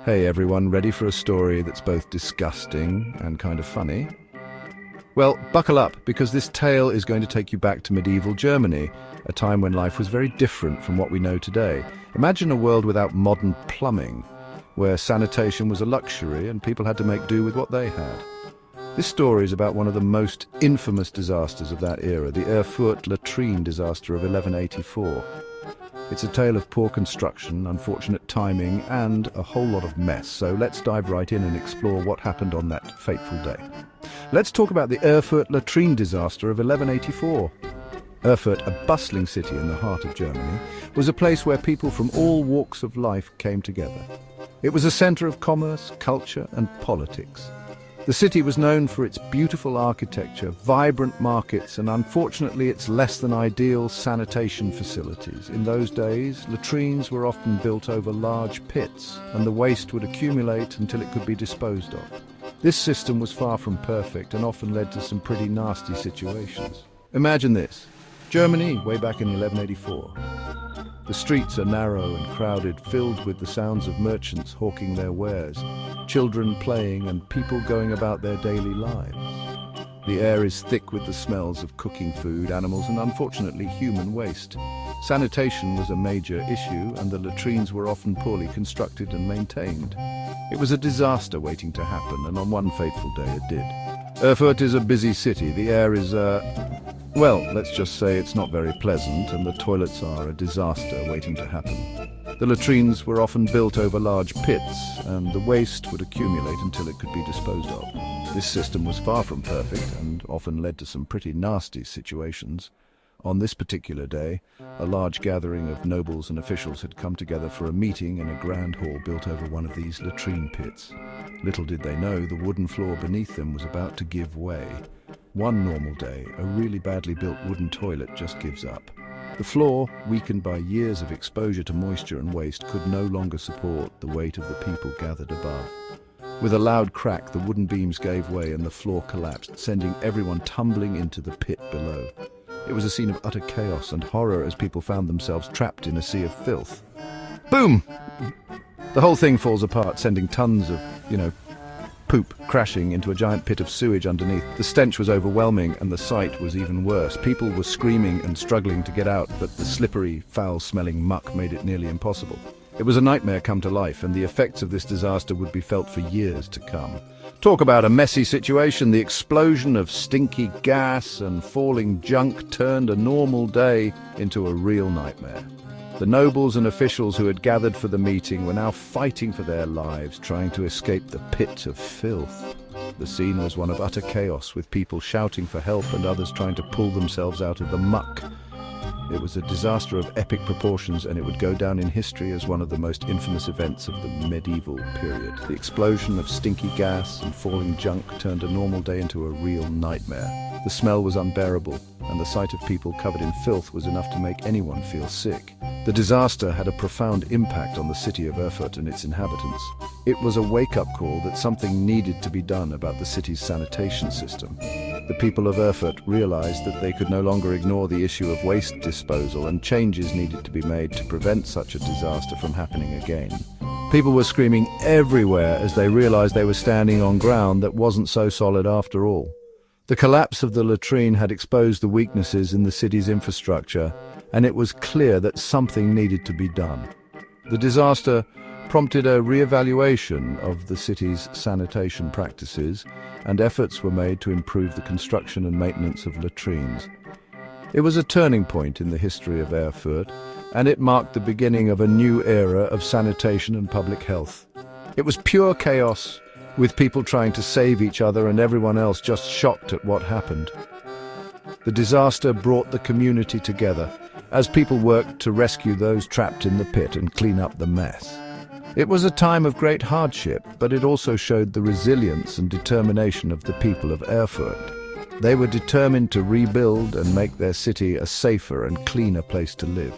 Hey everyone, ready for a story that's both disgusting and kind of funny? Well, buckle up, because this tale is going to take you back to medieval Germany, a time when life was very different from what we know today. Imagine a world without modern plumbing, where sanitation was a luxury and people had to make do with what they had. This story is about one of the most infamous disasters of that era, the Erfurt Latrine disaster of 1184. It's a tale of poor construction, unfortunate timing, and a whole lot of mess. So let's dive right in and explore what happened on that fateful day. Let's talk about the Erfurt Latrine disaster of 1184. Erfurt, a bustling city in the heart of Germany, was a place where people from all walks of life came together. It was a center of commerce, culture, and politics. The city was known for its beautiful architecture, vibrant markets, and unfortunately its less than ideal sanitation facilities. In those days, latrines were often built over large pits, and the waste would accumulate until it could be disposed of. This system was far from perfect and often led to some pretty nasty situations. Imagine this: Germany, way back in 1184. The streets are narrow and crowded, filled with the sounds of merchants hawking their wares, children playing, and people going about their daily lives. The air is thick with the smells of cooking food, animals, and unfortunately human waste. Sanitation was a major issue, and the latrines were often poorly constructed and maintained. It was a disaster waiting to happen, and on one fateful day it did. Erfurt is a busy city. The air is well, let's just say it's not very pleasant, and the toilets are a disaster waiting to happen. The latrines were often built over large pits, and the waste would accumulate until it could be disposed of. This system was far from perfect and often led to some pretty nasty situations. On this particular day, a large gathering of nobles and officials had come together for a meeting in a grand hall built over one of these latrine pits. Little did they know the wooden floor beneath them was about to give way. One normal day, a really badly built wooden toilet just gives up. The floor, weakened by years of exposure to moisture and waste, could no longer support the weight of the people gathered above. With a loud crack, the wooden beams gave way and the floor collapsed, sending everyone tumbling into the pit below. It was a scene of utter chaos and horror as people found themselves trapped in a sea of filth. Boom! The whole thing falls apart, sending tons of, poop crashing into a giant pit of sewage underneath. The stench was overwhelming and the sight was even worse. People were screaming and struggling to get out, but the slippery, foul-smelling muck made it nearly impossible. It was a nightmare come to life, and the effects of this disaster would be felt for years to come. Talk about a messy situation. The explosion of stinky gas and falling junk turned a normal day into a real nightmare. The nobles and officials who had gathered for the meeting were now fighting for their lives, trying to escape the pit of filth. The scene was one of utter chaos, with people shouting for help and others trying to pull themselves out of the muck. It was a disaster of epic proportions, and it would go down in history as one of the most infamous events of the medieval period. The explosion of stinky gas and falling junk turned a normal day into a real nightmare. The smell was unbearable, and the sight of people covered in filth was enough to make anyone feel sick. The disaster had a profound impact on the city of Erfurt and its inhabitants. It was a wake-up call that something needed to be done about the city's sanitation system. The people of Erfurt realized that they could no longer ignore the issue of waste disposal, and changes needed to be made to prevent such a disaster from happening again. People were screaming everywhere as they realized they were standing on ground that wasn't so solid after all. The collapse of the latrine had exposed the weaknesses in the city's infrastructure, and it was clear that something needed to be done. The disaster prompted a re-evaluation of the city's sanitation practices, and efforts were made to improve the construction and maintenance of latrines. It was a turning point in the history of Erfurt, and it marked the beginning of a new era of sanitation and public health. It was pure chaos, with people trying to save each other and everyone else just shocked at what happened. The disaster brought the community together as people worked to rescue those trapped in the pit and clean up the mess. It was a time of great hardship, but it also showed the resilience and determination of the people of Erfurt. They were determined to rebuild and make their city a safer and cleaner place to live.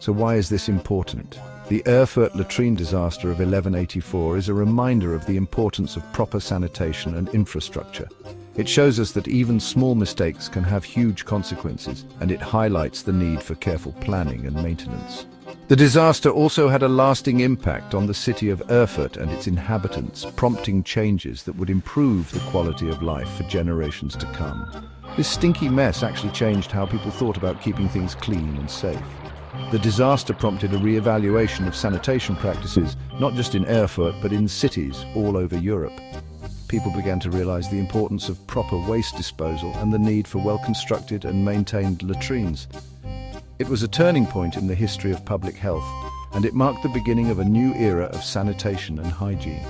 So why is this important? The Erfurt Latrine disaster of 1184 is a reminder of the importance of proper sanitation and infrastructure. It shows us that even small mistakes can have huge consequences, and it highlights the need for careful planning and maintenance. The disaster also had a lasting impact on the city of Erfurt and its inhabitants, prompting changes that would improve the quality of life for generations to come. This stinky mess actually changed how people thought about keeping things clean and safe. The disaster prompted a re-evaluation of sanitation practices, not just in Erfurt, but in cities all over Europe. People began to realize the importance of proper waste disposal and the need for well-constructed and maintained latrines. It was a turning point in the history of public health, and it marked the beginning of a new era of sanitation and hygiene.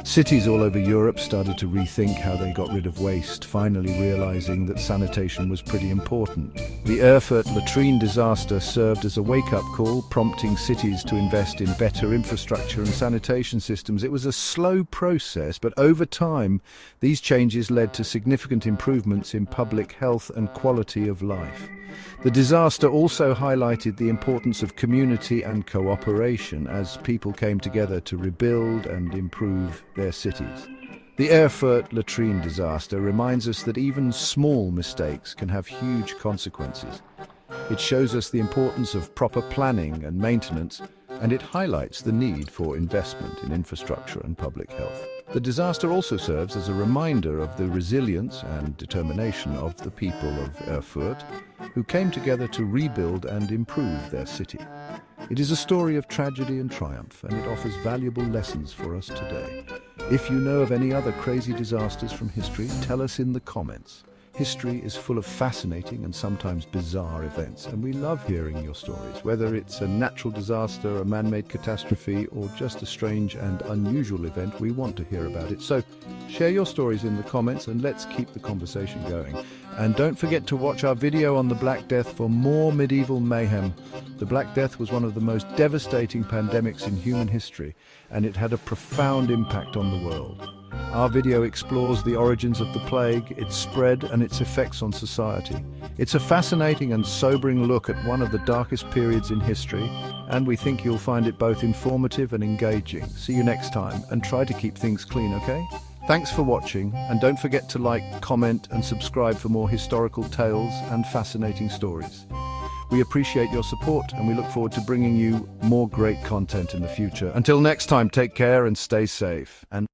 Cities all over Europe started to rethink how they got rid of waste, finally realizing that sanitation was pretty important. The Erfurt Latrine disaster served as a wake-up call, prompting cities to invest in better infrastructure and sanitation systems. It was a slow process, but over time, these changes led to significant improvements in public health and quality of life. The disaster also highlighted the importance of community and cooperation as people came together to rebuild and improve their cities. The Erfurt Latrine disaster reminds us that even small mistakes can have huge consequences. It shows us the importance of proper planning and maintenance, and it highlights the need for investment in infrastructure and public health. The disaster also serves as a reminder of the resilience and determination of the people of Erfurt, who came together to rebuild and improve their city. It is a story of tragedy and triumph, and it offers valuable lessons for us today. If you know of any other crazy disasters from history, tell us in the comments. History is full of fascinating and sometimes bizarre events, and we love hearing your stories, whether it's a natural disaster, a man-made catastrophe, or just a strange and unusual event. We want to hear about it. So share your stories in the comments and let's keep the conversation going. And don't forget to watch our video on the Black Death for more medieval mayhem. The Black Death was one of the most devastating pandemics in human history, and it had a profound impact on the world. Our video explores the origins of the plague, its spread, and its effects on society. It's a fascinating and sobering look at one of the darkest periods in history, and we think you'll find it both informative and engaging. See you next time, and try to keep things clean, okay? Thanks for watching, and don't forget to like, comment, and subscribe for more historical tales and fascinating stories. We appreciate your support, and we look forward to bringing you more great content in the future. Until next time, take care and stay safe. And